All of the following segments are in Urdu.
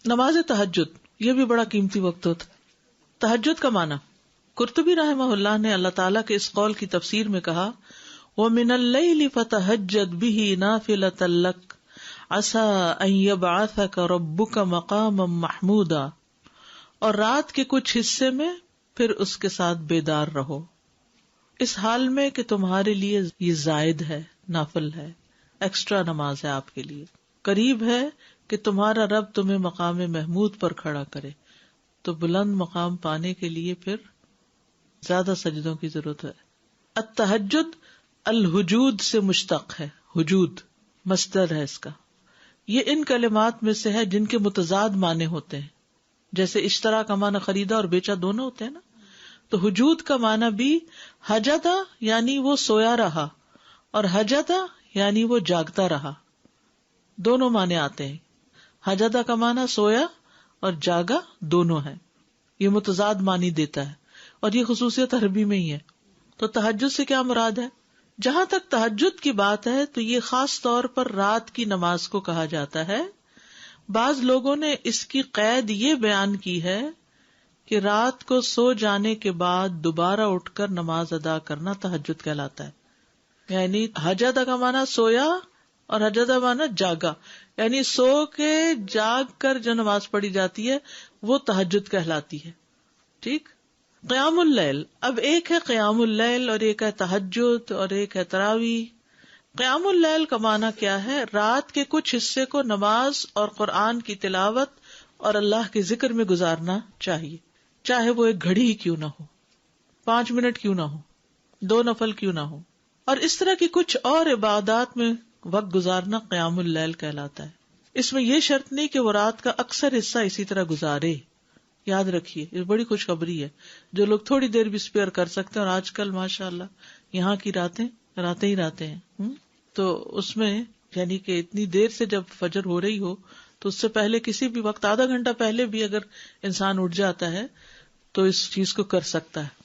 نماز تہجد یہ بھی بڑا قیمتی وقت ہوتا ہے. تہجد کا معنی قرطبی رحمہ اللہ نے اللہ تعالیٰ کے اس قول کی تفسیر میں کہا وَمِنَ اللَّيْلِ فَتَهَجَّدْ بِهِ نَافِلَةً لَكَ عَسَىٰ أَن يَبْعَثَكَ رَبُّكَ مَقَامًا مَحْمُودًا، اور رات کے کچھ حصے میں پھر اس کے ساتھ بیدار رہو، اس حال میں کہ تمہارے لیے یہ زائد ہے، نافل ہے، ایکسٹرا نماز ہے آپ کے لیے، قریب ہے کہ تمہارا رب تمہیں مقام محمود پر کھڑا کرے. تو بلند مقام پانے کے لیے پھر زیادہ سجدوں کی ضرورت ہے. التہجد الحجود سے مشتق ہے، حجود مصدر ہے اس کا. یہ ان کلمات میں سے ہے جن کے متضاد معنی ہوتے ہیں، جیسے اشترا کا معنی خریدا اور بیچا دونوں ہوتے ہیں نا. تو حجود کا معنی بھی حجدا یعنی وہ سویا رہا، اور حجدا یعنی وہ جاگتا رہا، دونوں معنی آتے ہیں. حجدا کا معنی سویا اور جاگا دونوں ہے، یہ متضاد معنی دیتا ہے، اور یہ خصوصیت عربی میں ہی ہے. تو تہجد سے کیا مراد ہے؟ جہاں تک تہجد کی بات ہے تو یہ خاص طور پر رات کی نماز کو کہا جاتا ہے. بعض لوگوں نے اس کی قید یہ بیان کی ہے کہ رات کو سو جانے کے بعد دوبارہ اٹھ کر نماز ادا کرنا تہجد کہلاتا ہے. یعنی حجدا کا معنی سویا اور حجدا معنی جاگا، یعنی سو کے جاگ کر جو نماز پڑھی جاتی ہے وہ تہجد کہلاتی ہے. ٹھیک. قیام اللیل، اب ایک ہے قیام اللیل اور ایک ہے تہجد اور ایک ہے تراویح. قیام اللیل کا معنی کیا ہے؟ رات کے کچھ حصے کو نماز اور قرآن کی تلاوت اور اللہ کے ذکر میں گزارنا چاہیے، چاہے وہ ایک گھڑی ہی کیوں نہ ہو، 5 منٹ کیوں نہ ہو، 2 نفل کیوں نہ ہو، اور اس طرح کی کچھ اور عبادات میں وقت گزارنا قیام اللیل کہلاتا ہے. اس میں یہ شرط نہیں کہ وہ رات کا اکثر حصہ اسی طرح گزارے. یاد رکھیے یہ بڑی خوشخبری ہے، جو لوگ تھوڑی دیر بھی اسپیئر کر سکتے ہیں، اور آج کل ماشاءاللہ یہاں کی راتیں ہی راتیں ہیں. تو اس میں یعنی کہ اتنی دیر سے جب فجر ہو رہی ہو تو اس سے پہلے کسی بھی وقت آدھا گھنٹہ پہلے بھی اگر انسان اٹھ جاتا ہے تو اس چیز کو کر سکتا ہے.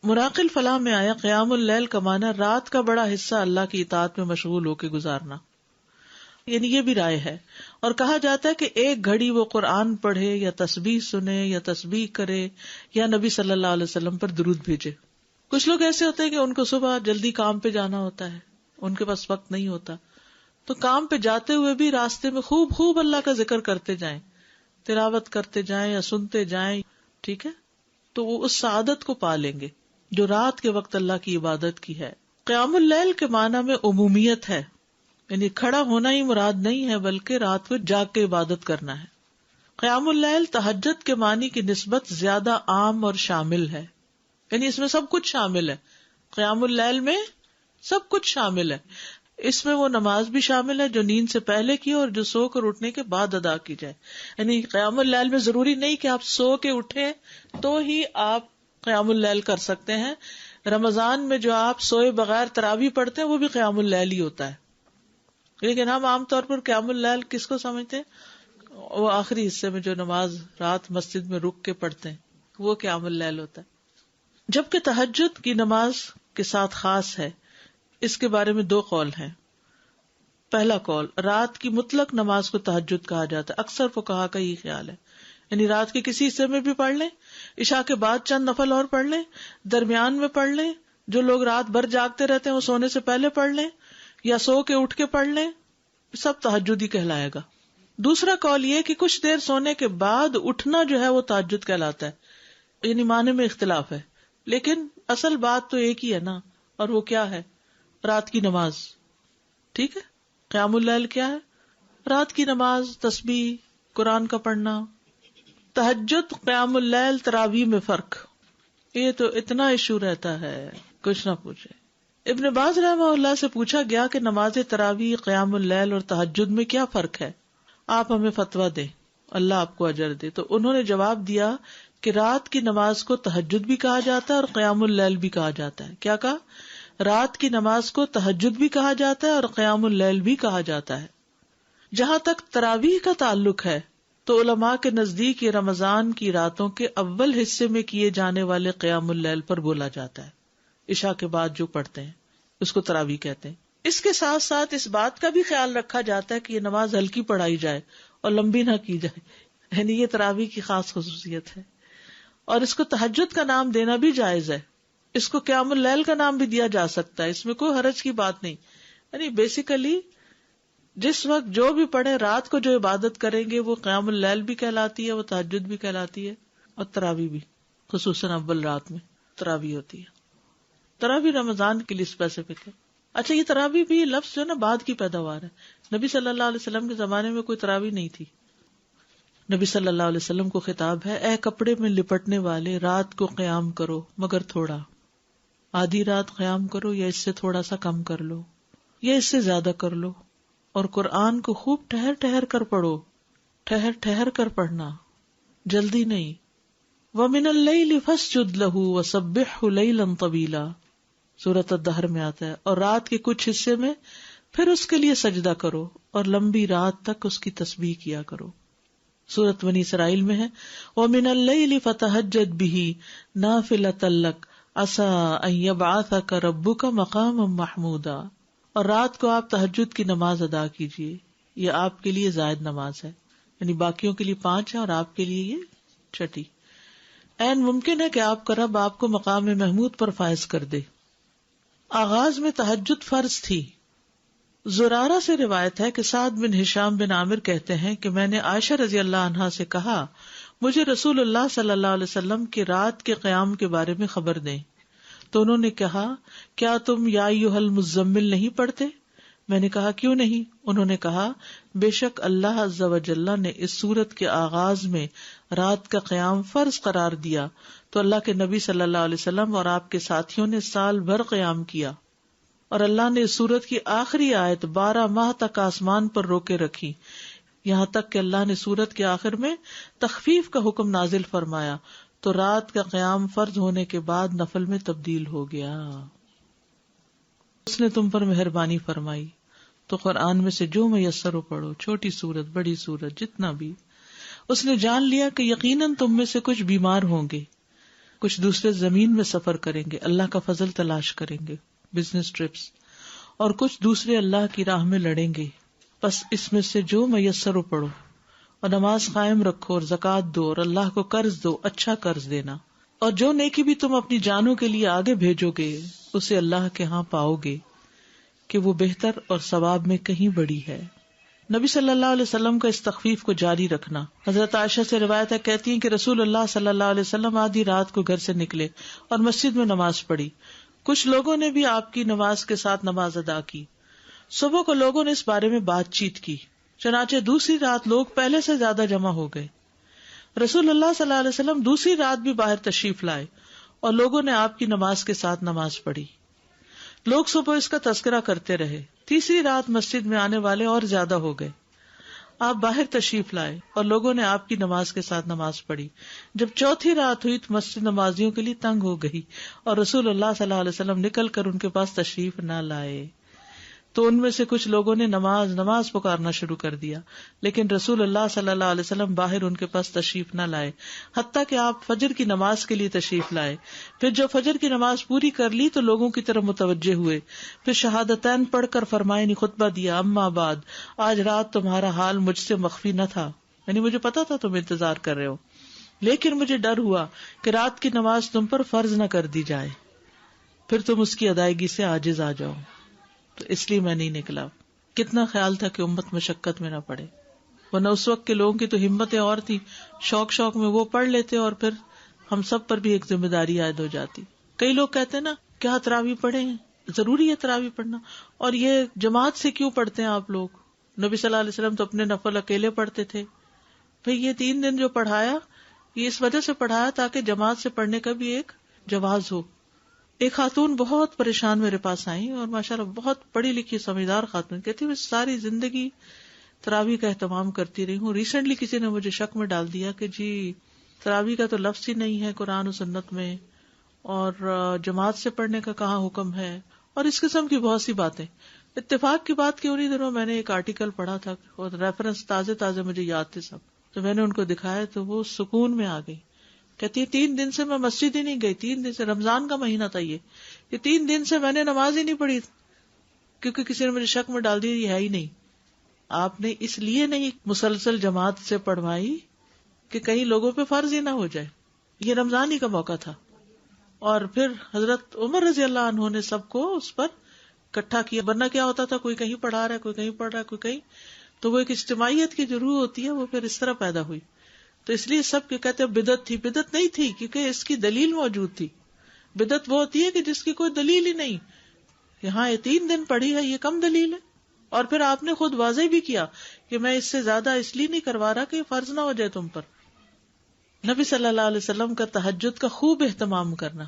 مراق الفلاح میں آیا قیام اللیل کا معنی رات کا بڑا حصہ اللہ کی اطاعت میں مشغول ہو کے گزارنا. یعنی یہ بھی رائے ہے، اور کہا جاتا ہے کہ ایک گھڑی وہ قرآن پڑھے یا تسبیح سنے یا تسبیح کرے یا نبی صلی اللہ علیہ وسلم پر درود بھیجے. کچھ لوگ ایسے ہوتے ہیں کہ ان کو صبح جلدی کام پہ جانا ہوتا ہے، ان کے پاس وقت نہیں ہوتا، تو کام پہ جاتے ہوئے بھی راستے میں خوب اللہ کا ذکر کرتے جائیں، تلاوت کرتے جائیں یا سنتے جائیں. ٹھیک ہے، تو وہ اس سعادت کو پا لیں گے جو رات کے وقت اللہ کی عبادت کی ہے. قیام اللیل کے معنی میں عمومیت ہے، یعنی کھڑا ہونا ہی مراد نہیں ہے بلکہ رات کو جاگ کے عبادت کرنا ہے. قیام اللیل تہجد کے معنی کی نسبت زیادہ عام اور شامل ہے، یعنی اس میں سب کچھ شامل ہے. قیام اللیل میں سب کچھ شامل ہے. اس میں وہ نماز بھی شامل ہے جو نیند سے پہلے کی اور جو سو کر اٹھنے کے بعد ادا کی جائے. یعنی قیام اللیل میں ضروری نہیں کہ آپ سو کے اٹھیں تو ہی آپ قیام اللیل کر سکتے ہیں. رمضان میں جو آپ سوئے بغیر تراویح پڑھتے ہیں وہ بھی قیام اللیل ہی ہوتا ہے. لیکن ہم عام طور پر قیام اللیل کس کو سمجھتے ہیں؟ وہ آخری حصے میں جو نماز رات مسجد میں رک کے پڑھتے ہیں وہ قیام اللیل ہوتا ہے. جبکہ تہجد کی نماز کے ساتھ خاص ہے. اس کے بارے میں 2 قول ہیں. پہلا قول، رات کی مطلق نماز کو تہجد کہا جاتا ہے. اکثر فقہا کا یہ خیال ہے، یعنی رات کے کسی حصے میں بھی پڑھ لیں، عشاء کے بعد چند نفل اور پڑھ لیں، درمیان میں پڑھ لیں، جو لوگ رات بھر جاگتے رہتے ہیں وہ سونے سے پہلے پڑھ لیں یا سو کے اٹھ کے پڑھ لیں، سب تہجد ہی کہلائے گا. دوسرا قول یہ کہ کچھ دیر سونے کے بعد اٹھنا جو ہے وہ تہجد کہلاتا ہے. یعنی معنی میں اختلاف ہے لیکن اصل بات تو ایک ہی ہے نا، اور وہ کیا ہے؟ رات کی نماز. ٹھیک ہے، قیام اللیل کیا ہے؟ رات کی نماز، تسبیح، قرآن کا پڑھنا. تہجد، قیام اللیل، تراویح میں فرق، یہ تو اتنا ایشو رہتا ہے کچھ نہ پوچھے. ابن باز رحمہ اللہ سے پوچھا گیا کہ نماز تراویح، قیام اللیل اور تہجد میں کیا فرق ہے، آپ ہمیں فتویٰ دیں، اللہ آپ کو اجر دے. تو انہوں نے جواب دیا کہ رات کی نماز کو تہجد بھی کہا جاتا ہے اور قیام اللیل بھی کہا جاتا ہے. کیا کہا؟ رات کی نماز کو تہجد بھی کہا جاتا ہے اور قیام اللیل بھی کہا جاتا ہے. جہاں تک تراویح کا تعلق ہے تو علماء کے نزدیک یہ رمضان کی راتوں کے اول حصے میں کیے جانے والے قیام اللیل پر بولا جاتا ہے. عشاء کے بعد جو پڑھتے ہیں اس کو تراویح کہتے ہیں. اس کے ساتھ ساتھ اس بات کا بھی خیال رکھا جاتا ہے کہ یہ نماز ہلکی پڑھائی جائے اور لمبی نہ کی جائے، یعنی یہ تراویح کی خاص خصوصیت ہے. اور اس کو تہجد کا نام دینا بھی جائز ہے. اس کو قیام اللیل کا نام بھی دیا جا سکتا ہے، اس میں کوئی حرج کی بات نہیں. یعنی بیسیکلی جس وقت جو بھی پڑھے رات کو جو عبادت کریں گے وہ قیام اللیل بھی کہلاتی ہے، وہ تہجد بھی کہلاتی ہے، اور تراویح بھی. خصوصاً اول رات میں تراویح ہوتی ہے. تراویح رمضان کے لیے اسپیسیفک ہے. اچھا، یہ تراویح بھی لفظ جو ہے نا بعد کی پیداوار ہے. نبی صلی اللہ علیہ وسلم کے زمانے میں کوئی تراویح نہیں تھی. نبی صلی اللہ علیہ وسلم کو خطاب ہے، اے کپڑے میں لپٹنے والے، رات کو قیام کرو مگر تھوڑا. آدھی رات قیام کرو یا اس سے تھوڑا سا کم کر لو یا اس سے زیادہ کر لو، اور قرآن کو خوب ٹھہر ٹھہر کر پڑھو. ٹھہر ٹھہر کر پڑھنا، جلدی نہیں. وَمِنَ اللَّيْلِ فَاسْجُدْ لَهُ وَسَبِّحْهُ لَيْلًا طَوِيلًا سورۃ الدہر میں آتا ہے. اور رات کے کچھ حصے میں پھر اس کے لیے سجدہ کرو اور لمبی رات تک اس کی تسبیح کیا کرو. سورۃ بنی اسرائیل میں ہے وَمِنَ اللَّيْلِ فَتَهَجَّدْ بِهِ نَافِلَةً لَكَ عَسَىٰ أَن يَبْعَثَكَ رَبُّكَ مَقَامًا مَحْمُودًا. اور رات کو آپ تہجد کی نماز ادا کیجیے، یہ آپ کے لیے زائد نماز ہے. یعنی باقیوں کے لیے 5 ہے اور آپ کے لیے یہ چھٹی. این ممکن ہے کہ آپ کا رب آپ کو مقام محمود پر فائز کر دے. آغاز میں تہجد فرض تھی. زرارہ سے روایت ہے کہ سعد بن ہشام بن عامر کہتے ہیں کہ میں نے عائشہ رضی اللہ عنہا سے کہا، مجھے رسول اللہ صلی اللہ علیہ وسلم کی رات کے قیام کے بارے میں خبر دیں. تو انہوں نے کہا، کیا تم یا ایھا المزمل نہیں پڑھتے؟ میں نے کہا، کیوں نہیں؟ انہوں نے کہا، بے شک اللہ عز و جل نے اس سورت کے آغاز میں رات کا قیام فرض قرار دیا تو اللہ کے نبی صلی اللہ علیہ وسلم اور آپ کے ساتھیوں نے سال بھر قیام کیا، اور اللہ نے اس سورت کی آخری آیت 12 ماہ تک آسمان پر روکے رکھی، یہاں تک کہ اللہ نے سورت کے آخر میں تخفیف کا حکم نازل فرمایا تو رات کا قیام فرض ہونے کے بعد نفل میں تبدیل ہو گیا. اس نے تم پر مہربانی فرمائی تو قرآن میں سے جو میسر ہو پڑھو، چھوٹی سورت بڑی سورت جتنا بھی. اس نے جان لیا کہ یقیناً تم میں سے کچھ بیمار ہوں گے، کچھ دوسرے زمین میں سفر کریں گے، اللہ کا فضل تلاش کریں گے، بزنس ٹرپس، اور کچھ دوسرے اللہ کی راہ میں لڑیں گے. بس اس میں سے جو میسر ہو پڑھو اور نماز قائم رکھو اور زکوٰۃ دو اور اللہ کو قرض دو، اچھا قرض دینا. اور جو نیکی بھی تم اپنی جانوں کے لیے آگے بھیجو گے اسے اللہ کے ہاں پاؤ گے کہ وہ بہتر اور ثواب میں کہیں بڑی ہے. نبی صلی اللہ علیہ وسلم کا اس تخفیف کو جاری رکھنا. حضرت عائشہ سے روایت ہے، کہتی ہیں کہ رسول اللہ صلی اللہ علیہ وسلم آدھی رات کو گھر سے نکلے اور مسجد میں نماز پڑھی. کچھ لوگوں نے بھی آپ کی نماز کے ساتھ نماز ادا کی. صبح کو لوگوں نے اس بارے میں بات چیت کی، چنانچہ دوسری رات لوگ پہلے سے زیادہ جمع ہو گئے. رسول اللہ صلی اللہ علیہ وسلم دوسری رات بھی باہر تشریف لائے اور لوگوں نے آپ کی نماز کے ساتھ نماز پڑھی. لوگ صبح اس کا تذکرہ کرتے رہے. تیسری رات مسجد میں آنے والے اور زیادہ ہو گئے. آپ باہر تشریف لائے اور لوگوں نے آپ کی نماز کے ساتھ نماز پڑھی. جب چوتھی رات ہوئی تو مسجد نمازیوں کے لیے تنگ ہو گئی اور رسول اللہ صلی اللہ علیہ وسلم نکل کر ان کے پاس تشریف نہ لائے. تو ان میں سے کچھ لوگوں نے نماز نماز پکارنا شروع کر دیا، لیکن رسول اللہ صلی اللہ علیہ وسلم باہر ان کے پاس تشریف نہ لائے، حتیٰ کہ آپ فجر کی نماز کے لیے تشریف لائے. پھر جب فجر کی نماز پوری کر لی تو لوگوں کی طرف متوجہ ہوئے، پھر شہادتین پڑھ کر فرمائے خطبہ دیا، اما بعد، آج رات تمہارا حال مجھ سے مخفی نہ تھا، یعنی مجھے پتا تھا تم انتظار کر رہے ہو، لیکن مجھے ڈر ہوا کہ رات کی نماز تم پر فرض نہ کر دی جائے، پھر تم اس کی ادائیگی سے عاجز آ جاؤ، تو اس لیے میں نہیں نکلا. کتنا خیال تھا کہ امت مشقت میں نہ پڑے، ورنہ اس وقت کے لوگوں کی تو ہمتیں اور تھی، شوق میں وہ پڑھ لیتے اور پھر ہم سب پر بھی ایک ذمہ داری عائد ہو جاتی. کئی لوگ کہتے ہیں نا، کیا تراویح پڑھیں، ضروری ہے تراویح پڑھنا، اور یہ جماعت سے کیوں پڑھتے ہیں آپ لوگ؟ نبی صلی اللہ علیہ وسلم تو اپنے نفل اکیلے پڑھتے تھے. بھئی یہ 3 دن جو پڑھایا یہ اس وجہ سے پڑھایا تاکہ جماعت سے پڑھنے کا بھی ایک جواز ہو. ایک خاتون بہت پریشان میرے پاس آئی اور ماشاءاللہ بہت پڑھی لکھی سمجھدار خاتون، کہتی میں ساری زندگی تراویح کا اہتمام کرتی رہی ہوں، ریسنٹلی کسی نے مجھے شک میں ڈال دیا کہ جی تراویح کا تو لفظ ہی نہیں ہے قرآن و سنت میں، اور جماعت سے پڑھنے کا کہاں حکم ہے، اور اس قسم کی بہت سی باتیں. اتفاق کی بات کہ انہی دنوں میں نے ایک آرٹیکل پڑھا تھا اور ریفرنس تازے مجھے یاد تھے سب، تو میں نے ان کو دکھایا تو وہ سکون میں آ گئی. کہتی ہے 3 دن سے میں مسجد ہی نہیں گئی، 3 دن سے، رمضان کا مہینہ تھا یہ 3 دن سے میں نے نماز ہی نہیں پڑھی کیونکہ کسی نے مجھے شک میں ڈال دیا یہ ہے ہی نہیں. آپ نے اس لیے نہیں مسلسل جماعت سے پڑھوائی کہ کئی لوگوں پہ فرض ہی نہ ہو جائے. یہ رمضان ہی کا موقع تھا. اور پھر حضرت عمر رضی اللہ عنہ نے سب کو اس پر اکٹھا کیا. ورنہ کیا ہوتا تھا, کوئی کہیں پڑھا رہا ہے, کوئی کہیں پڑھ رہا ہے, کوئی کہیں. تو وہ ایک اجتماعیت کی جو روح ہوتی ہے وہ پھر اس طرح پیدا ہوئی. تو اس لیے سب کہتے ہیں بدعت تھی. بدعت نہیں تھی, کیونکہ اس کی دلیل موجود تھی. بدعت وہ ہوتی ہے کہ جس کی کوئی دلیل ہی نہیں. یہاں یہ 3 دن پڑھی ہے, یہ کم دلیل ہے. اور پھر آپ نے خود واضح بھی کیا کہ میں اس سے زیادہ اس لیے نہیں کروا رہا کہ فرض نہ ہو جائے تم پر. نبی صلی اللہ علیہ وسلم کا تہجد کا خوب اہتمام کرنا.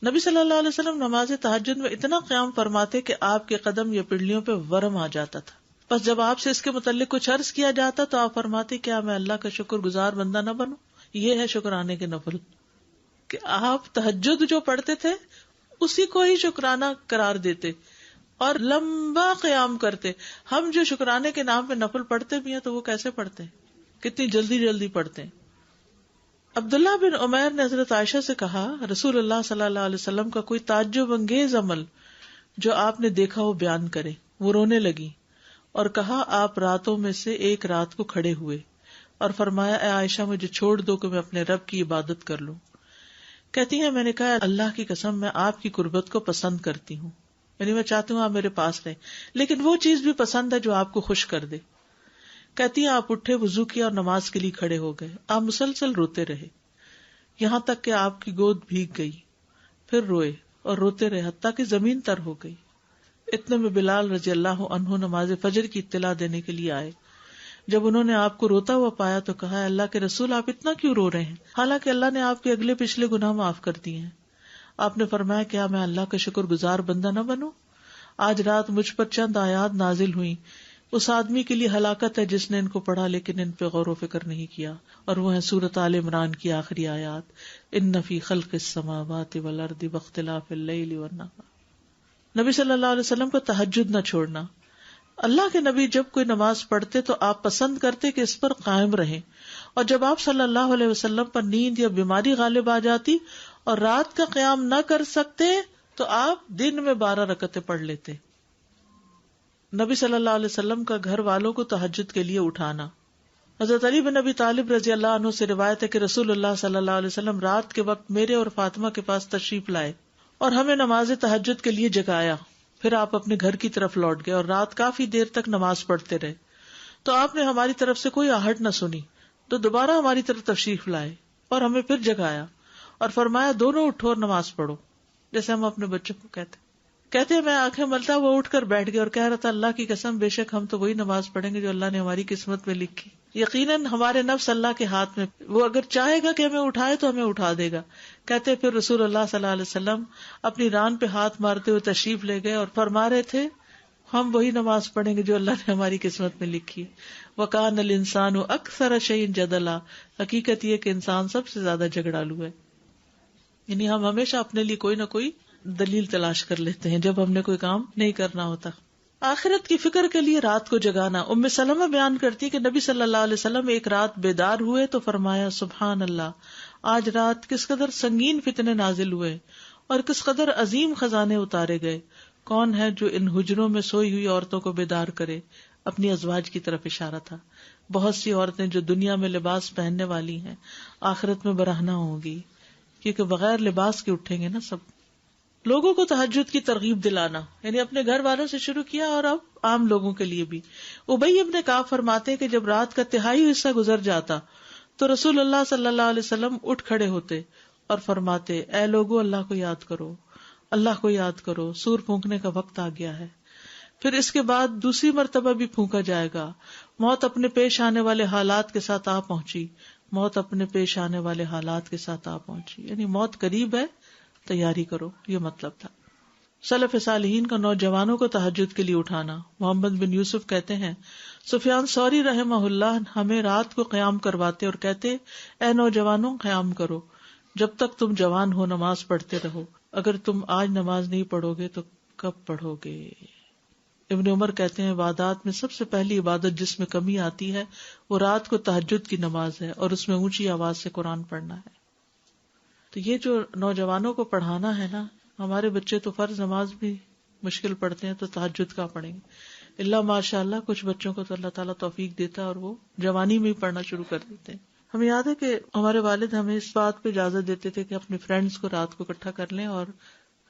نبی صلی اللہ علیہ وسلم نماز تہجد میں اتنا قیام فرماتے کہ آپ کے قدم یا پنڈلیوں پہ ورم آ جاتا تھا. بس جب آپ سے اس کے متعلق کچھ عرض کیا جاتا تو آپ فرماتے کیا میں اللہ کا شکر گزار بندہ نہ بنوں. یہ ہے شکرانے کے نفل, کہ آپ تہجد جو پڑھتے تھے اسی کو ہی شکرانہ قرار دیتے اور لمبا قیام کرتے. ہم جو شکرانے کے نام پہ نفل پڑھتے بھی ہیں تو وہ کیسے پڑھتے ہیں, کتنی جلدی جلدی پڑھتے ہیں. عبداللہ بن عمیر نے حضرت عائشہ سے کہا رسول اللہ صلی اللہ علیہ وسلم کا کوئی تعجب انگیز عمل جو آپ نے دیکھا وہ بیان کرے. وہ رونے لگی اور کہا آپ راتوں میں سے ایک رات کو کھڑے ہوئے اور فرمایا اے عائشہ مجھے چھوڑ دو کہ میں اپنے رب کی عبادت کر لوں. کہتی ہیں میں نے کہا اللہ کی قسم میں آپ کی قربت کو پسند کرتی ہوں, یعنی میں چاہتی ہوں آپ میرے پاس رہیں, لیکن وہ چیز بھی پسند ہے جو آپ کو خوش کر دے. کہتی ہیں آپ اٹھے, وضو کیا اور نماز کے لیے کھڑے ہو گئے. آپ مسلسل روتے رہے یہاں تک کہ آپ کی گود بھیگ گئی. پھر روئے اور روتے رہے حتیٰ کہ زمین تر ہو گئی. اتنے میں بلال رضی اللہ عنہ نماز فجر کی اطلاع دینے کے لیے آئے. جب انہوں نے آپ کو روتا ہوا پایا تو کہا اللہ کے رسول آپ اتنا کیوں رو رہے ہیں, حالانکہ اللہ نے آپ کے اگلے پچھلے گناہ معاف کر دیے ہیں. آپ نے فرمایا کیا میں اللہ کا شکر گزار بندہ نہ بنوں. آج رات مجھ پر چند آیات نازل ہوئی. اس آدمی کے لیے ہلاکت ہے جس نے ان کو پڑھا لیکن ان پہ غور و فکر نہیں کیا, اور وہ ہیں سورۃ آل عمران کی آخری آیات ان فی خلق السماوات والارض واختلاف اللیل والنہار. نبی صلی اللہ علیہ وسلم کو تہجد نہ چھوڑنا. اللہ کے نبی جب کوئی نماز پڑھتے تو آپ پسند کرتے کہ اس پر قائم رہیں, اور جب آپ صلی اللہ علیہ وسلم پر نیند یا بیماری غالب آ جاتی اور رات کا قیام نہ کر سکتے تو آپ دن میں 12 رکعتیں پڑھ لیتے. نبی صلی اللہ علیہ وسلم کا گھر والوں کو تہجد کے لیے اٹھانا. حضرت علی بن ابی طالب رضی اللہ عنہ سے روایت ہے کہ رسول اللہ صلی اللہ علیہ وسلم رات کے وقت میرے اور فاطمہ کے پاس تشریف لائے اور ہمیں نماز تہجد کے لیے جگایا. پھر آپ اپنے گھر کی طرف لوٹ گئے اور رات کافی دیر تک نماز پڑھتے رہے. تو آپ نے ہماری طرف سے کوئی آہٹ نہ سنی تو دوبارہ ہماری طرف تشریف لائے اور ہمیں پھر جگایا اور فرمایا دونوں اٹھو اور نماز پڑھو, جیسے ہم اپنے بچوں کو کہتے ہیں. میں آنکھیں ملتا وہ اٹھ کر بیٹھ گیا اور کہہ رہا تھا اللہ کی قسم بے شک ہم تو وہی نماز پڑھیں گے جو اللہ نے ہماری قسمت میں لکھی. یقیناً ہمارے نفس اللہ کے ہاتھ میں, وہ اگر چاہے گا کہ ہمیں اٹھائے تو ہمیں اٹھا دے گا. کہتے پھر رسول اللہ صلی اللہ علیہ وسلم اپنی ران پہ ہاتھ مارتے ہوئے تشریف لے گئے اور فرما رہے تھے ہم وہی نماز پڑھیں گے جو اللہ نے ہماری قسمت میں لکھی. وَكَانَ الْإِنسَانُ أَكْثَرَ شَيْءٍ جَدَلًا. حقیقت یہ کہ انسان سب سے زیادہ جھگڑالو ہے, یعنی ہم ہمیشہ اپنے لیے کوئی نہ کوئی دلیل تلاش کر لیتے ہیں جب ہم نے کوئی کام نہیں کرنا ہوتا. آخرت کی فکر کے لیے رات کو جگانا. ام سلمہ بیان کرتی کہ نبی صلی اللہ علیہ وسلم ایک رات بیدار ہوئے تو فرمایا سبحان اللہ, آج رات کس قدر سنگین فتنے نازل ہوئے اور کس قدر عظیم خزانے اتارے گئے. کون ہے جو ان حجروں میں سوئی ہوئی عورتوں کو بیدار کرے. اپنی ازواج کی طرف اشارہ تھا. بہت سی عورتیں جو دنیا میں لباس پہننے والی ہیں آخرت میں برہنہ ہوں گی, کیونکہ بغیر لباس کے اٹھیں گے نا سب. لوگوں کو تہجد کی ترغیب دلانا, یعنی اپنے گھر والوں سے شروع کیا اور اب عام لوگوں کے لیے بھی. ابی ابن کعب فرماتے کہ جب رات کا تہائی حصہ گزر جاتا تو رسول اللہ صلی اللہ علیہ وسلم اٹھ کھڑے ہوتے اور فرماتے اے لوگو اللہ کو یاد کرو, اللہ کو یاد کرو, سور پھونکنے کا وقت آ گیا ہے. پھر اس کے بعد دوسری مرتبہ بھی پھونکا جائے گا. موت اپنے پیش آنے والے حالات کے ساتھ آ پہنچی, موت اپنے پیش آنے والے حالات کے ساتھ آ پہنچی, یعنی موت قریب ہے, تیاری کرو, یہ مطلب تھا. سلف صالحین کا نوجوانوں کو تہجد کے لیے اٹھانا. محمد بن یوسف کہتے ہیں سفیان ثوری رحمہ اللہ ہمیں رات کو قیام کرواتے اور کہتے اے نوجوانوں قیام کرو, جب تک تم جوان ہو نماز پڑھتے رہو, اگر تم آج نماز نہیں پڑھو گے تو کب پڑھو گے. ابن عمر کہتے ہیں عبادات میں سب سے پہلی عبادت جس میں کمی آتی ہے وہ رات کو تہجد کی نماز ہے اور اس میں اونچی آواز سے قرآن پڑھنا ہے. تو یہ جو نوجوانوں کو پڑھانا ہے نا, ہمارے بچے تو فرض نماز بھی مشکل پڑھتے ہیں تو تہجد کا پڑھیں گے. اللہ ماشاء اللہ کچھ بچوں کو تو اللہ تعالیٰ توفیق دیتا ہے اور وہ جوانی میں ہی پڑھنا شروع کر دیتے ہیں. ہمیں یاد ہے کہ ہمارے والد ہمیں اس بات پہ اجازت دیتے تھے کہ اپنے فرینڈز کو رات کو اکٹھا کر لیں اور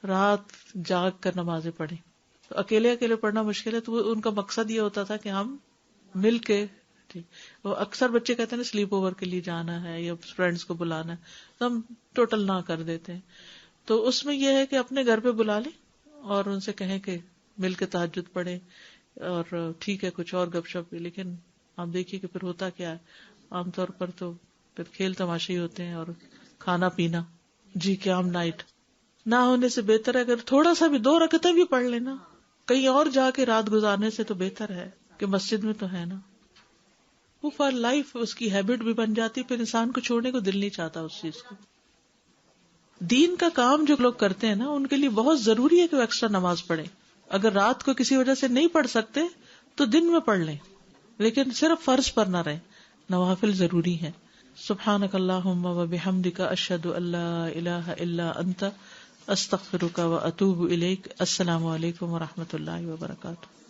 رات جاگ کر نمازیں پڑھیں. تو اکیلے پڑھنا مشکل ہے، تو ان کا مقصد یہ ہوتا تھا کہ ہم مل کے، وہ اکثر بچے کہتے ہیں سلیپ اوور کے لیے جانا ہے یا فرینڈز کو بلانا ہے، تو ہم ٹوٹل نہ کر دیتے ہیں. تو اس میں یہ ہے کہ اپنے گھر پہ بلا لیں اور ان سے کہیں کہ مل کے تہجد پڑھیں، اور ٹھیک ہے کچھ اور گپ شپ بھی، لیکن آپ دیکھیے کہ پھر ہوتا کیا ہے، عام طور پر تو پھر کھیل تماشے ہی ہوتے ہیں اور کھانا پینا. جی قیام نائٹ نہ ہونے سے بہتر ہے اگر تھوڑا سا بھی 2 رکعتیں بھی پڑھ لینا، کہیں اور جا کے رات گزارنے سے تو بہتر ہے کہ مسجد میں تو ہے نا. وہ فار لائف اس کی ہیبٹ بھی بن جاتی، پھر انسان کو چھوڑنے کو دل نہیں چاہتا اس چیز کو. دین کا کام جو لوگ کرتے ہیں نا، ان کے لیے بہت ضروری ہے کہ وہ ایکسٹرا نماز پڑھیں. اگر رات کو کسی وجہ سے نہیں پڑھ سکتے تو دن میں پڑھ لیں، لیکن صرف فرض پر نہ رہیں، نوافل ضروری ہیں. سبحانک اللہم و بحمدک اشہد ان لا الہ الا انت استغفرک و اتوب الیک. السلام علیکم و رحمۃ اللہ وبرکاتہ.